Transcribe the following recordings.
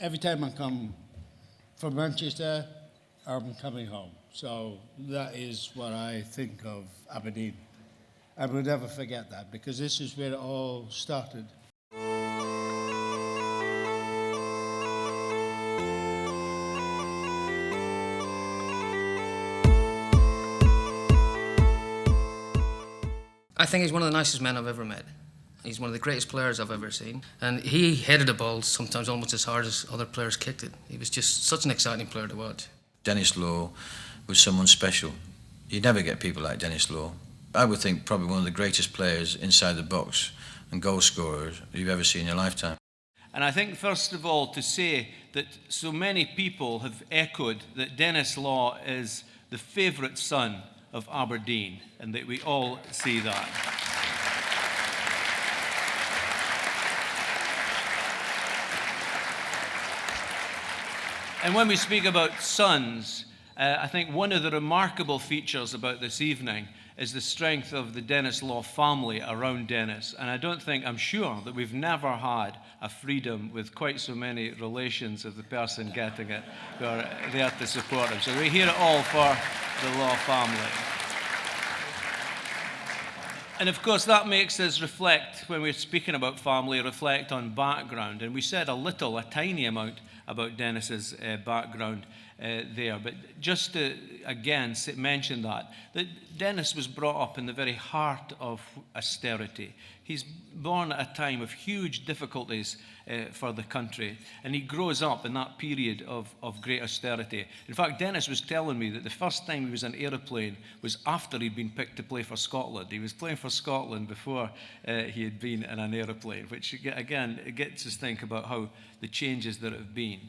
every time I come from Manchester, I'm coming home. So that is what I think of Aberdeen. I will never forget that, because this is where it all started. I think he's one of the nicest men I've ever met. He's one of the greatest players I've ever seen. And he headed the ball sometimes almost as hard as other players kicked it. He was just such an exciting player to watch. Denis Law was someone special. You never get people like Denis Law. I would think probably one of the greatest players inside the box and goal scorers you've ever seen in your lifetime. And I think, first of all, to say that so many people have echoed that Denis Law is the favourite son of Aberdeen, and that we all see that. And when we speak about sons, I think one of the remarkable features about this evening is the strength of the Denis Law family around Denis. And I'm sure that we've never had a freedom with quite so many relations of the person getting it who are there to support him. So we hear it all for the Law family. And of course that makes us reflect, when we're speaking about family, reflect on background. And we said a tiny amount about Denis's background there. But just to, again, mention that Denis was brought up in the very heart of austerity. He's born at a time of huge difficulties for the country, and he grows up in that period of great austerity. In fact, Denis was telling me that the first time he was in an aeroplane was after he'd been picked to play for Scotland. He was playing for Scotland before he had been in an aeroplane, which, again, it gets us to think about how the changes that have been.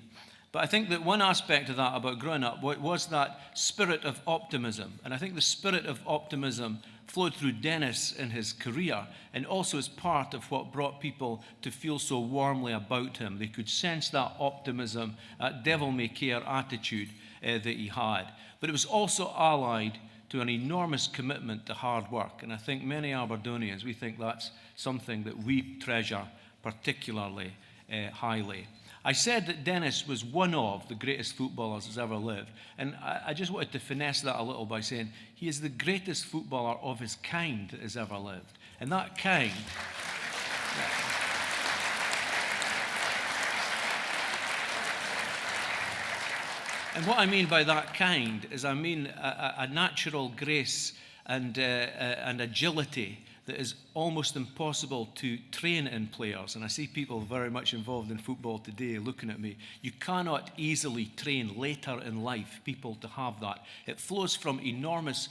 But I think that one aspect of that about growing up was that spirit of optimism. And I think the spirit of optimism flowed through Denis in his career, and also as part of what brought people to feel so warmly about him. They could sense that optimism, that devil-may-care attitude that he had. But it was also allied to an enormous commitment to hard work. And I think many Aberdonians, we think that's something that we treasure particularly highly. I said that Denis was one of the greatest footballers who's ever lived. And I just wanted to finesse that a little by saying he is the greatest footballer of his kind that has ever lived. And that kind... And what I mean by that kind is I mean a natural grace and agility that is almost impossible to train in players. And I see people very much involved in football today looking at me. You cannot easily train later in life people to have that. It flows from enormous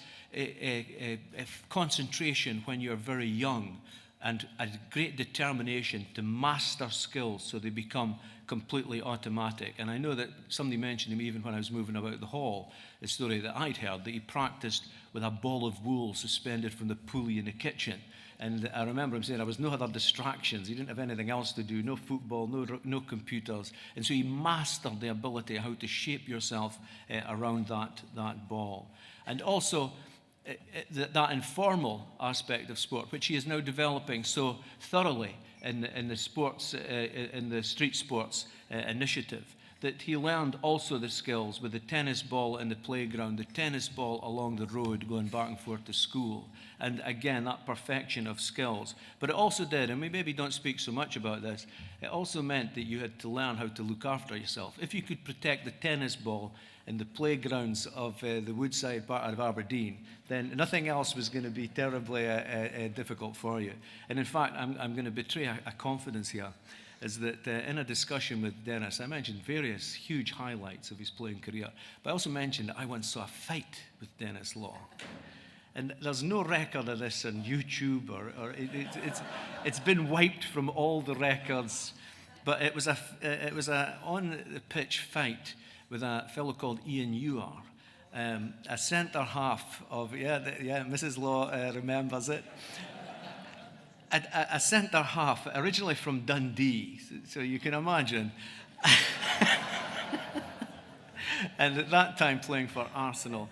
concentration when you're very young, and a great determination to master skills so they become completely automatic. And I know that somebody mentioned to me, even when I was moving about the hall, a story that I'd heard, that he practiced with a ball of wool suspended from the pulley in the kitchen. And I remember him saying there was no other distractions. He didn't have anything else to do, no football, no computers. And so he mastered the ability how to shape yourself around that ball. And also that informal aspect of sport, which he is now developing so thoroughly in the sports, in the street sports initiative, that he learned also the skills with the tennis ball in the playground, the tennis ball along the road going back and forth to school. And again, that perfection of skills. But it also did, and we maybe don't speak so much about this, it also meant that you had to learn how to look after yourself. If you could protect the tennis ball in the playgrounds of the Woodside part of Aberdeen, then nothing else was going to be terribly difficult for you. And in fact, I'm going to betray a confidence here, is that in a discussion with Denis, I mentioned various huge highlights of his playing career, but I also mentioned that I once saw a fight with Denis Law. And there's no record of this on YouTube, or it's been wiped from all the records, but it was a on-the-pitch fight with a fellow called Ian Ewar, a centre half of, Mrs. Law remembers it, a centre half, originally from Dundee, so you can imagine, and at that time playing for Arsenal.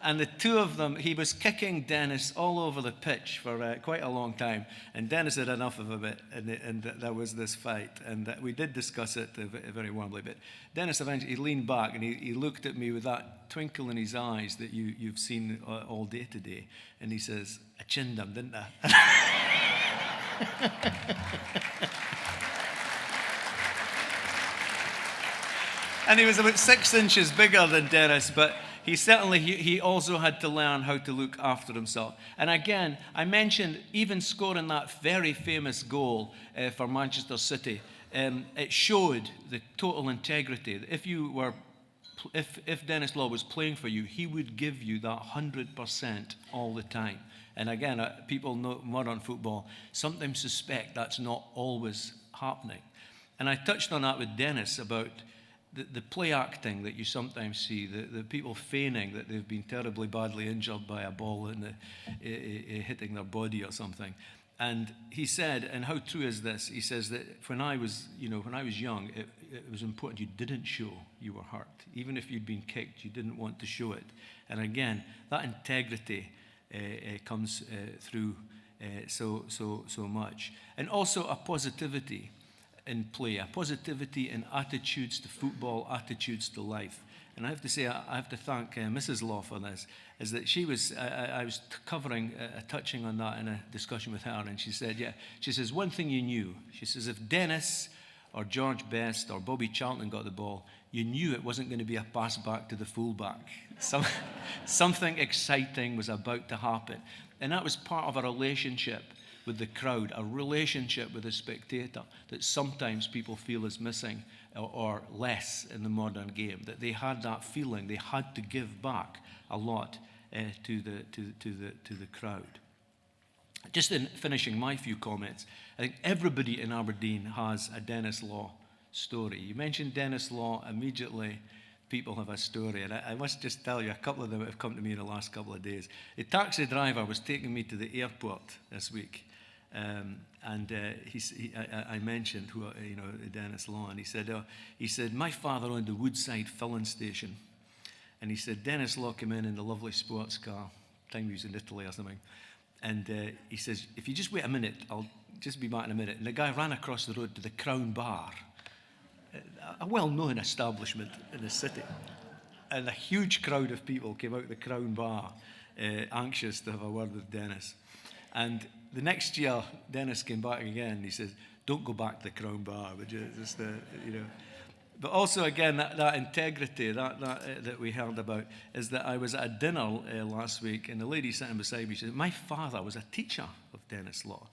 And the two of them, he was kicking Denis all over the pitch for quite a long time. And Denis had enough of it, and there was this fight. And we did discuss it very warmly. But Denis eventually he leaned back and he looked at me with that twinkle in his eyes that you've seen all day today. And he says, "I chinned him, didn't I?" And he was about 6 inches bigger than Denis, but he also had to learn how to look after himself. And again, I mentioned even scoring that very famous goal for Manchester City. It showed the total integrity. If Denis Law was playing for you, he would give you that 100% all the time. And again, people know modern football sometimes suspect that's not always happening. And I touched on that with Denis about the play acting that you sometimes see, the people feigning that they've been terribly badly injured by a ball hitting their body or something. And he said, and how true is this? He says that when I was young, it was important you didn't show you were hurt. Even if you'd been kicked, you didn't want to show it. And again, that integrity comes through so much. And also a positivity in play, a positivity in attitudes to football, attitudes to life. And I have to say, I have to thank Mrs. Law for this, is that I was touching on that in a discussion with her, and she said, she says, one thing you knew, she says, if Denis or George Best or Bobby Charlton got the ball, you knew it wasn't going to be a pass back to the fullback. Something exciting was about to happen. And that was part of a relationship with the crowd, a relationship with the spectator that sometimes people feel is missing or less in the modern game, that they had that feeling, they had to give back a lot to the crowd. Just in finishing my few comments, I think everybody in Aberdeen has a Denis Law story. You mentioned Denis Law, immediately people have a story, and I must just tell you, a couple of them have come to me in the last couple of days. The taxi driver was taking me to the airport this week, and I mentioned Denis Law, and he said my father owned the Woodside filling station, and he said Denis Law came in the lovely sports car, time he was in Italy or something, and he says, if you just wait a minute, I'll just be back in a minute. And the guy ran across the road to the Crown Bar, a well-known establishment in the city, and a huge crowd of people came out the Crown Bar, anxious to have a word with Denis. And the next year, Denis came back again. And he says, "Don't go back to the Crown Bar, would you?" Just But also, again, that integrity that we heard about is that I was at a dinner last week, and the lady sitting beside me said, "My father was a teacher of Denis Law,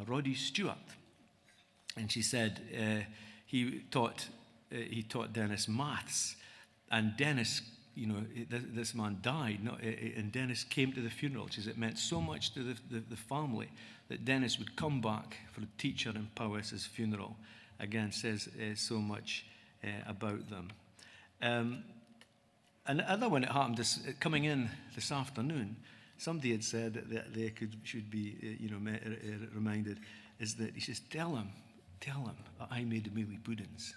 Roddy Stewart," and she said he taught Denis maths, and Denis, this man died, and Denis came to the funeral. She said it meant so much to the family that Denis would come back for the teacher in Powis's funeral. Again, says so much about them. Another one that happened coming in this afternoon, somebody had said that they should be reminded, is that he says, tell him that I made the mealie puddings.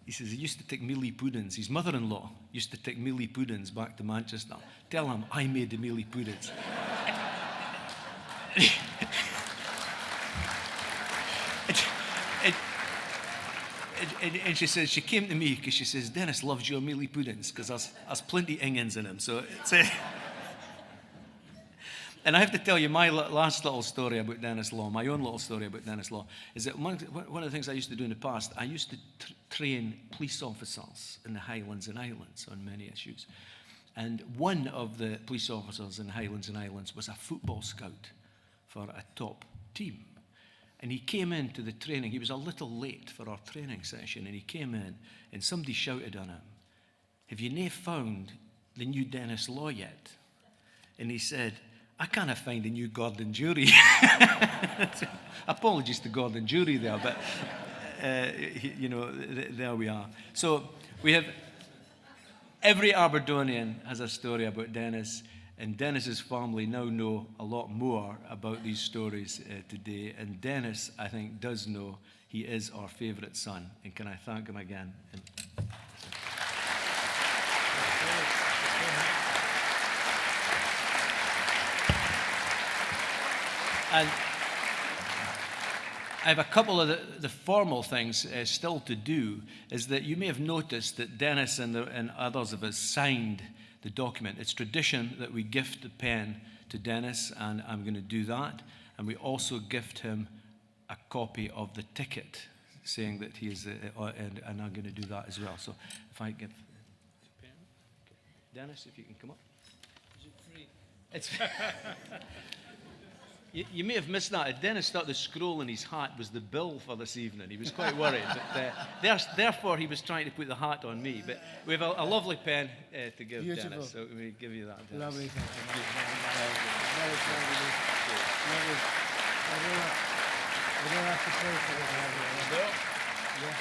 He says he used to take mealie puddings. His mother-in-law used to take mealie puddings back to Manchester. Tell him I made the mealie puddings. And she says, she came to me because she says, Denis loves your mealie puddings because there's plenty ings in them. So it's and I have to tell you my last little story about Denis Law, my own little story about Denis Law, is that one of the things I used to do in the past, I used to train police officers in the Highlands and Islands on many issues. And one of the police officers in the Highlands and Islands was a football scout for a top team. And he came into the training, he was a little late for our training session, and he came in and somebody shouted on him, "Have you nae found the new Denis Law yet?" And he said, "I can't find a new Gordon Jury." Apologies to Gordon Jury there, but there we are. So we have, every Aberdonian has a story about Denis, and Denis's family now know a lot more about these stories today. And Denis, I think, does know he is our favourite son. And can I thank him again? And I have a couple of the formal things still to do. Is that you may have noticed that Denis and others of us signed the document. It's tradition that we gift the pen to Denis, and I'm going to do that. And we also gift him a copy of the ticket, saying that he is, and I'm going to do that as well. So if I give the pen, okay. Denis, if you can come up. Is it free? It's. You may have missed that. Denis thought the scroll in his hat was the bill for this evening. He was quite worried. But, therefore, he was trying to put the hat on me. But we have a lovely pen to give Beautiful. Denis, so we give you that, Denis. Lovely. Thank you. Very lovely. I don't have to pay for it. Yeah.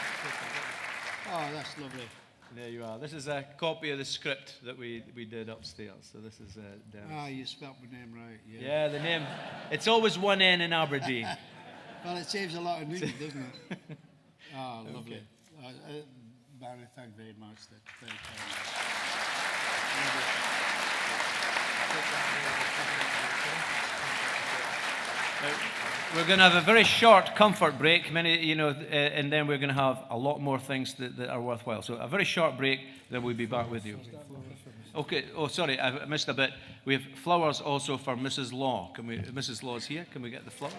Oh, that's lovely. There you are. This is a copy of the script that we did upstairs. So this is Denis. Ah, you spelt my name right. Yeah. Yeah, the name. It's always one N in Aberdeen. Well, it saves a lot of ink, doesn't it? Oh, lovely. Okay. Barney, thank you very much. That's very kind. We're going to have a very short comfort break, and then we're going to have a lot more things that are worthwhile. So a very short break, then we'll be back with you. Okay. Oh, sorry, I missed a bit. We have flowers also for Mrs. Law. Mrs. Law's here. Can we get the flowers?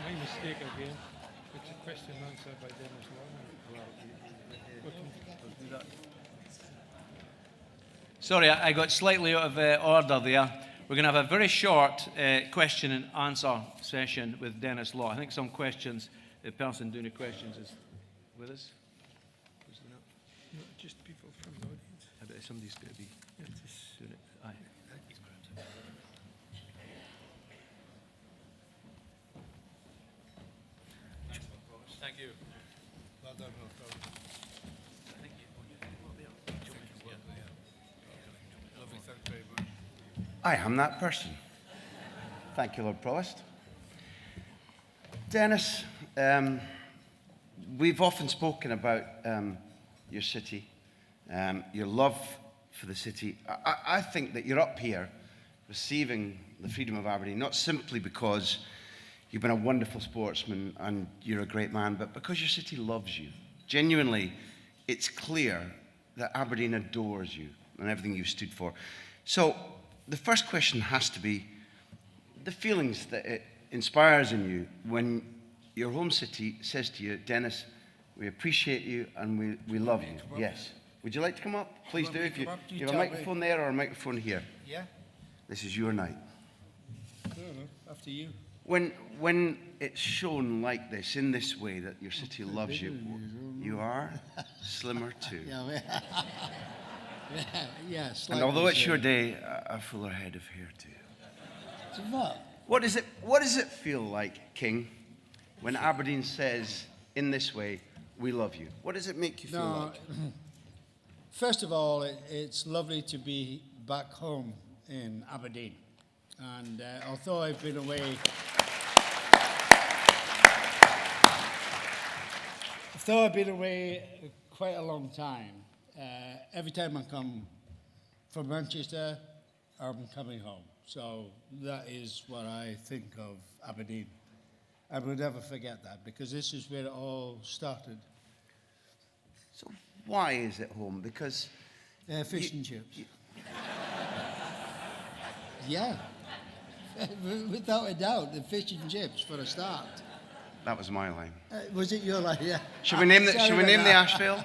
My mistake again. It's a question answered by Denis Law. Sorry, I got slightly out of order there. We're going to have a very short question and answer session with Denis Law. I think some questions, the person doing the questions is with us. No, just people from the audience. I bet somebody's going to be doing it. Aye. Thank you. Well done, Lovely, thank you very much. I am that person. Thank you, Lord Provost. Denis, we've often spoken about your city, your love for the city. I think that you're up here receiving the freedom of Aberdeen, not simply because you've been a wonderful sportsman and you're a great man, but because your city loves you. Genuinely, it's clear that Aberdeen adores you and everything you've stood for. So the first question has to be the feelings that it inspires in you when your home city says to you, Denis, we appreciate you and we love you. Yes. Would you like to come up? Please do. If you have a microphone there or a microphone here. Yeah? This is your night. I don't know. After you. When it's shown like this, in this way, that your city loves you, you are slimmer too. Yeah, And although it's your day, a fuller head of hair too. So what? What does it feel like, King, when Aberdeen says, in this way, we love you? What does it make you feel like? First of all, it's lovely to be back home in Aberdeen. And although I've been away... quite a long time, every time I come from Manchester, I'm coming home. So that is what I think of Aberdeen. I will never forget that, because this is where it all started. So why is it home? Because... Fish and chips. Yeah. Without a doubt, the fish and chips for a start. That was my line. Was it your line? Yeah. Should we name the Ashvale?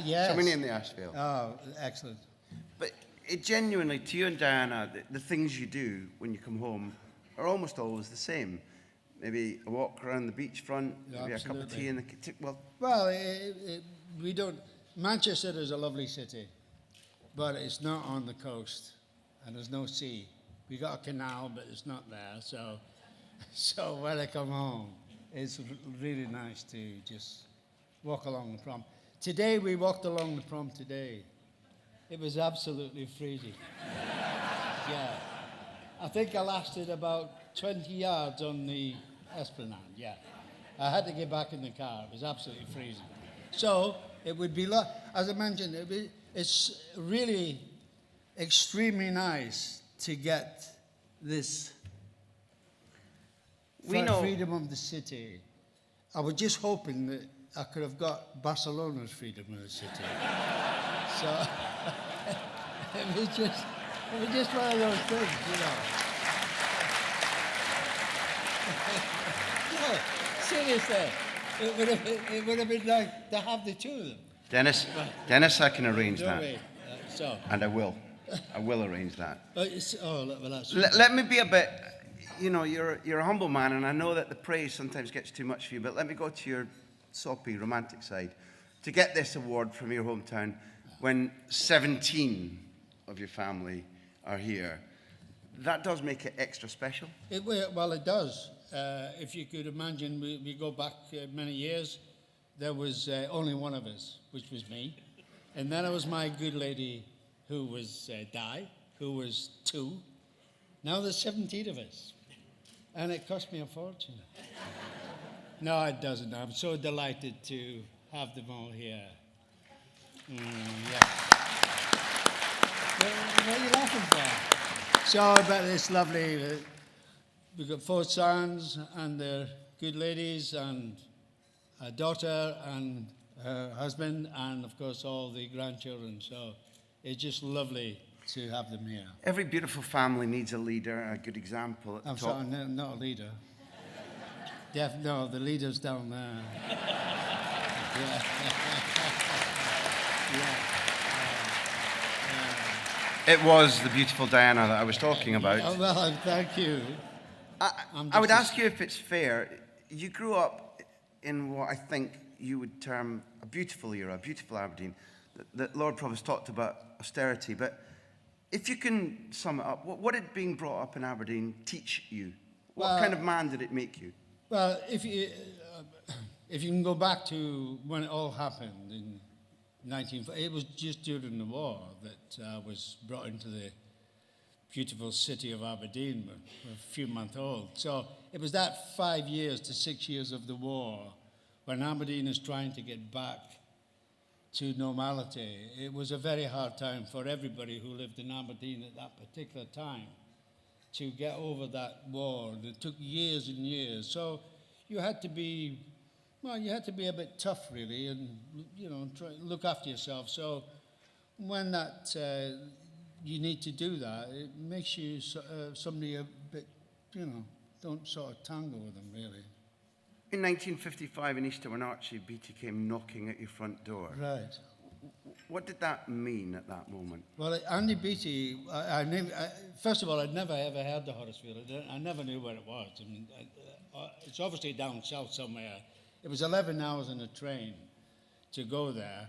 Yes. Shall we name the Ashvale? Oh, excellent. But it genuinely, to you and Diana, the things you do when you come home are almost always the same. Maybe a walk around the beachfront, maybe a cup of tea in the kitchen. Well, we don't. Manchester is a lovely city, but it's not on the coast, and there's no sea. We got a canal, but it's not there. So when I come home, it's really nice to just walk along the prom. Today we walked along the prom today, It was absolutely freezing. Yeah. I think I lasted about 20 yards on the Esplanade, yeah. I had to get back in the car. It was absolutely freezing. So it would be, as I mentioned, it's really extremely nice to get this freedom of the city. I was just hoping that I could have got Barcelona's freedom of the city. So it was just one of those things, you know. No, seriously, it would have been like to have the two of them. Dennis, I can arrange No that. way. So. And I will. I will arrange that. Well, that's Let me be a bit, you know, you're a humble man, and I know that the praise sometimes gets too much for you, but let me go to your soppy, romantic side. To get this award from your hometown, when 17 of your family are here, that does make it extra special. Well, it does. If you could imagine, we go back many years, there was only one of us, which was me. And then it was my good lady who was Di, who was 2. Now there's 17 of us. And it cost me a fortune. No, it doesn't. I'm so delighted to have them all here. Yeah. What are you laughing for? So, but it's lovely. We've got 4 sons and their good ladies and a daughter and her husband and, of course, all the grandchildren. So it's just lovely to have them here. Every beautiful family needs a leader, a good example at the I'm top. sorry, no, not a leader. No, the leader's down there. Yeah. It was the beautiful Diana that I was talking about. Oh, well, thank you. I would ask you if it's fair. You grew up in what I think you would term a beautiful era, a beautiful Aberdeen. That Lord Provost talked about austerity, but if you can sum it up, what did being brought up in Aberdeen teach you? What kind of man did it make you? Well, if you can go back to when it all happened in 1940, it was just during the war that I was brought into the beautiful city of Aberdeen, a few months old. So it was that 5 years to 6 years of the war when Aberdeen is trying to get back to normality. It was a very hard time for everybody who lived in Aberdeen at that particular time to get over that war. It took years and years. So you had to be a bit tough, really, and, you know, try look after yourself. So when that you need to do that, it makes you somebody a bit, you know, don't sort of tangle with them, really. In 1955 in Easter, when Archie Beattie came knocking at your front door, Right. what did that mean at that moment? Well, Andy Beattie, first of all, I'd never ever heard of Huddersfield. I never knew where it was. I mean, it's obviously down south somewhere. It was 11 hours in a train to go there.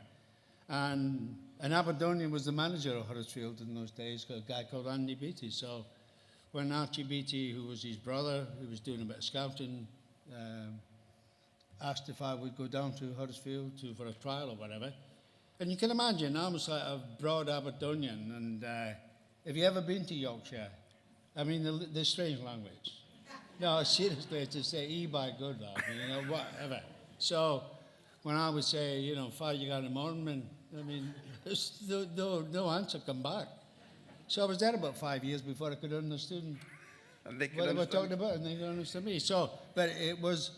And an Aberdonian was the manager of Huddersfield in those days, a guy called Andy Beattie. So when Archie Beattie, who was his brother, who was doing a bit of scouting, asked if I would go down to Huddersfield for a trial or whatever. And you can imagine, I was like a broad Aberdonian, and have you ever been to Yorkshire? I mean, the strange language. No, seriously, to say, by good lad, you know, whatever. So when I would say, you know, 5 you got in the morning, I mean, there's no answer come back. So I was there about 5 years before I could understand And they could what they were understand talking about, and they could understand me. So, but it was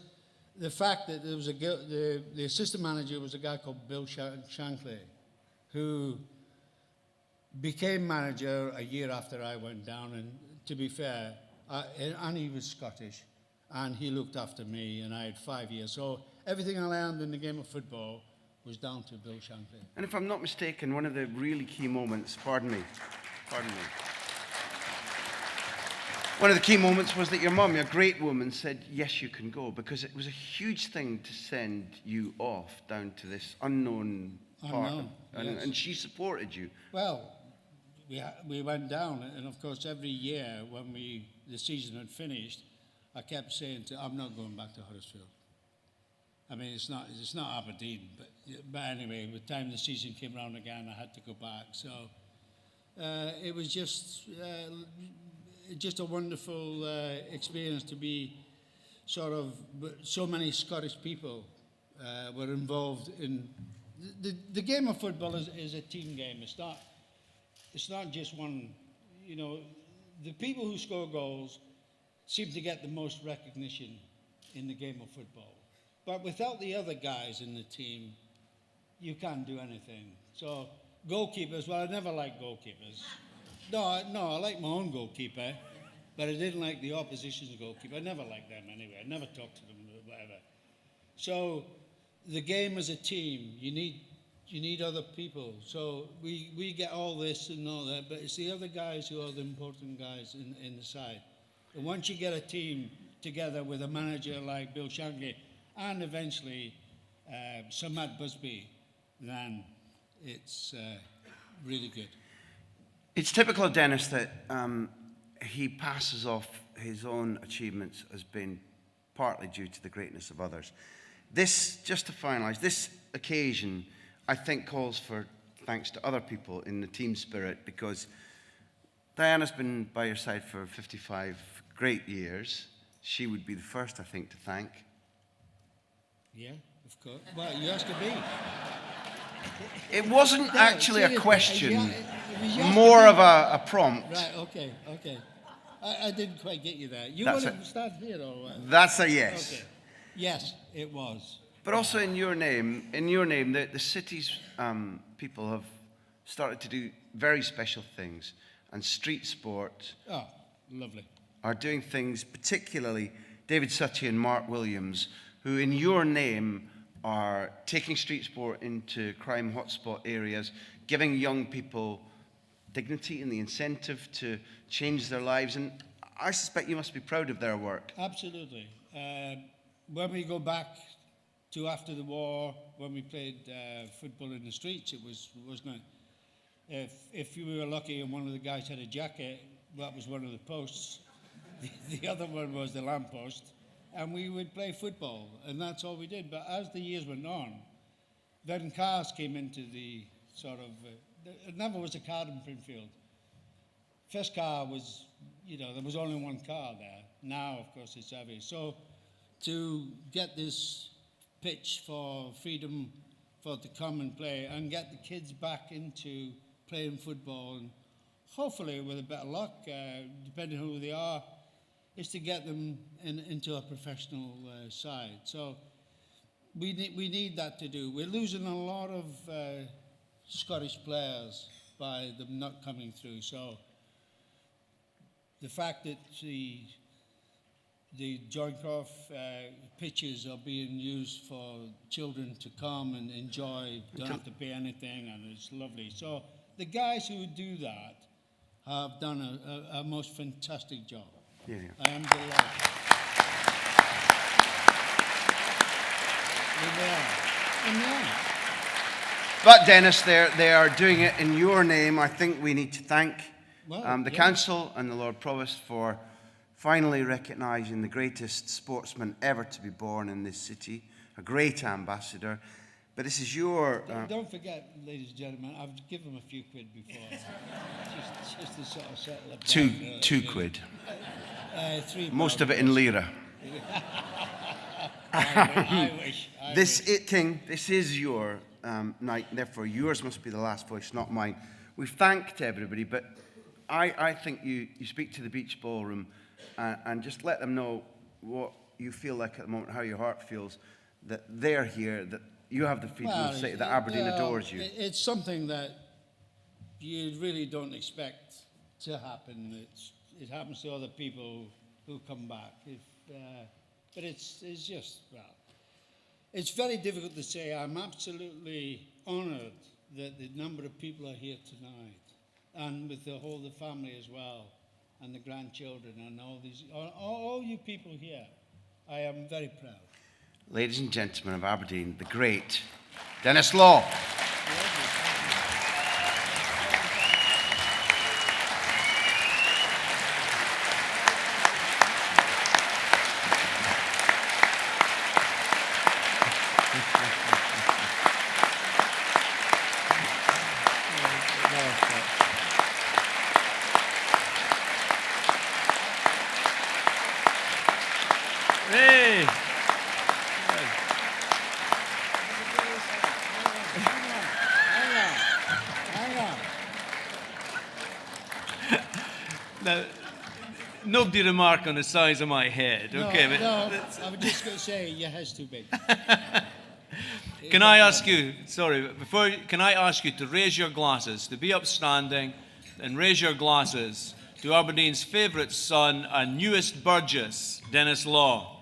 the fact that there was the assistant manager was a guy called Bill Shankly, who became manager a year after I went down. And to be fair, and he was Scottish, and he looked after me, and I had 5 years. So everything I learned in the game of football was down to Bill Shankly. And if I'm not mistaken, one of the really key moments, pardon me. One of the key moments was that your mum, your great woman, said, yes, you can go, because it was a huge thing to send you off down to this unknown part. Yes. And she supported you. Well, we went down, and of course every year when the season had finished, I kept saying I'm not going back to Huddersfield. I mean, it's not Aberdeen, but anyway, by the time the season came round again, I had to go back. So it was just a wonderful experience to be sort of, so many Scottish people were involved in the game of football is a team game. It's not just one, you know, the people who score goals seem to get the most recognition in the game of football. But without the other guys in the team, you can't do anything. So goalkeepers, well, I never liked goalkeepers. No, I like my own goalkeeper, but I didn't like the opposition's goalkeeper. I never liked them anyway. I never talked to them or whatever. So the game as a team, you need other people. So we get all this and all that, but it's the other guys who are the important guys in the side. And once you get a team together with a manager like Bill Shankly and eventually Sir Matt Busby, then it's really good. It's typical of Denis that he passes off his own achievements as being partly due to the greatness of others. This, just to finalise, this occasion, I think, calls for thanks to other people in the team spirit, because Diana's been by your side for 55 great years. She would be the first, I think, to thank. Yeah, of course. Well, you asked me. It wasn't actually a question, It was more of a prompt. Right, okay. I didn't quite get you there. You That's want to it. start here or what? That's a yes. Okay. Yes, it was. But also in your name, the city's people have started to do very special things, and street sport Oh, lovely. are doing things, particularly David Sutty and Mark Williams, who in your name are taking street sport into crime hotspot areas, giving young people dignity and the incentive to change their lives. And I suspect you must be proud of their work. Absolutely. When we go back to after the war, when we played football in the streets, it wasn't. If you were lucky and one of the guys had a jacket, that was one of the posts. The other one was the lamppost, and we would play football, and that's all we did. But as the years went on, then cars came into the sort of. There never was a car in Prinfield. First car was, there was only one car there. Now, of course, it's heavy. So to get this pitch for freedom to come and play and get the kids back into playing football, and hopefully with a bit of luck, depending who they are, is to get them into a professional side. So we need that to do. We're losing a lot of Scottish players by them not coming through. So the fact that the Joincroft pitches are being used for children to come and enjoy, don't have to pay anything, and it's lovely. So the guys who do that have done a most fantastic job. Yeah. I am delighted. And they are. But Denis, they are doing it in your name. I think we need to thank the council and the Lord Provost for finally recognising the greatest sportsman ever to be born in this city, a great ambassador. But this is your... Don't forget, ladies and gentlemen, I've given them a few quid before, just to sort of settle it down. Two quid. 3 Most of it in lira. I wish. King, this is your night, therefore yours must be the last voice, not mine. We've thanked everybody, but I think you speak to the Beach Ballroom and just let them know what you feel like at the moment, how your heart feels, that they're here, that you have the freedom of city, that Aberdeen adores you. It's something that you really don't expect to happen. It happens to other people who come back. But it's just, it's very difficult to say. I'm absolutely honoured that the number of people are here tonight, and with the family as well, and the grandchildren, and all you people here. I am very proud. Ladies and gentlemen of Aberdeen, the great Denis Law. Now, nobody remark on the size of my head, okay? But No, I was just going to say your head's too big. can I ask you, sorry, can I ask you to raise your glasses, to be upstanding and raise your glasses to Aberdeen's favourite son and newest Burgess, Denis Law.